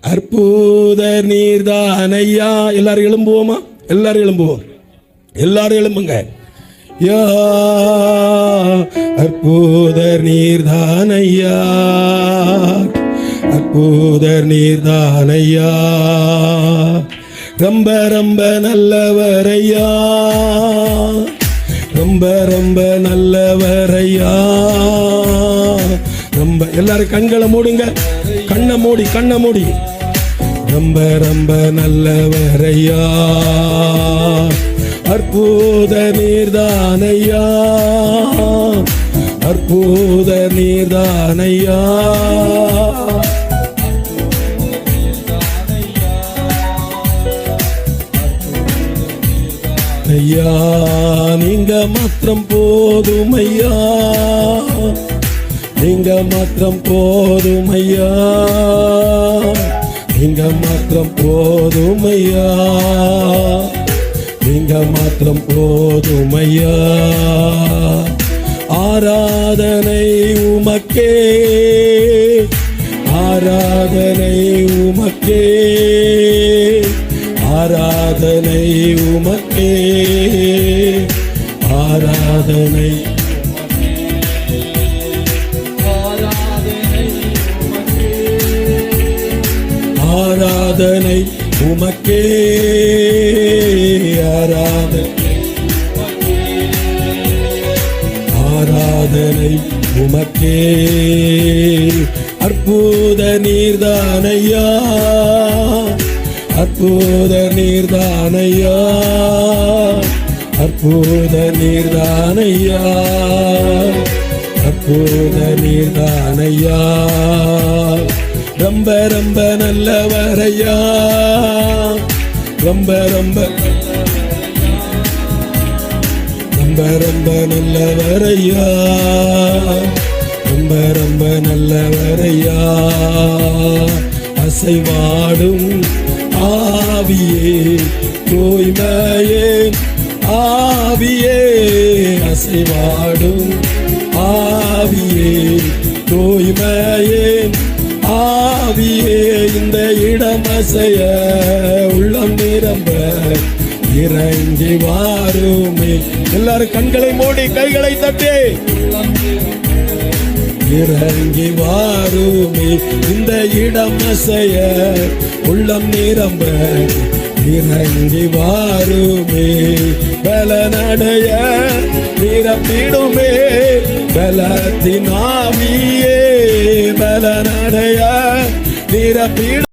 அற்புத நீர்தானையா. எல்லாரும் எழும்புவோமா? எல்லாரும் எழும்புவோம். எல்லாரும் எழும்புங்க. யா அற்புத நீர்தானையா, அற்புத நீர்தானையா, ரொம்ப ரொம்ப நல்லவரையா, ரொம்ப ரொம்ப நல்லவரையா, ரொம்ப. எல்லாரும் கண்களை மூடுங்க, கண்ணை மூடி, கண்ணை மூடி. ரொம்ப ரொம்ப நல்லவரையா, அற்புத நீர்தானையா, அற்புத நீர்தானையா, ஐயா நீங்க மாத்திரம் போதும் ஐயா, நீங்க மாத்திரம் போதும் ஐயா, நீங்க மாத்திரம் போதும் ஐயா, நீங்க மாத்திரம் போதும் ஐயா. ஆராதனை உமக்கே, ஆராதனை உமக்கே, ஆராதனை உமக்கே, ஆராதனை ஆராதனை உமக்கே, ஆராதனை ஆராதனை உமக்கே. அற்புத நீர்தானையா, அற்புத நீர்தானையா, அற்புத நீர்தானையா, அற்புத நீர்தானையா, ரொம்ப ரொம்ப நல்லவரையா, ரொம்ப ரொம்ப ரொம்ப ரொம்ப நல்லவரையா, ரொம்ப ரொம்ப நல்லவரையா. அசைவாடும் ஆவியே, தூய்மையே ஆவியே, அசைவாடும் ஆவியே, தூய்மையே ஆவியே, இந்த இடம் அசைய உள்ளம் நிரம்ப இறங்கி வாருமே. எல்லாரும் கண்களை மூடி கைகளை தட்டி இறங்கி வாருமே, இந்த இடம் அசைய உள்ளம் நிரம்ப இறங்கி வாருமே. பலனடைய நிரப்பிடுமே பலத்தின் ஆவியே, பலனடைய நிரப்பிடும்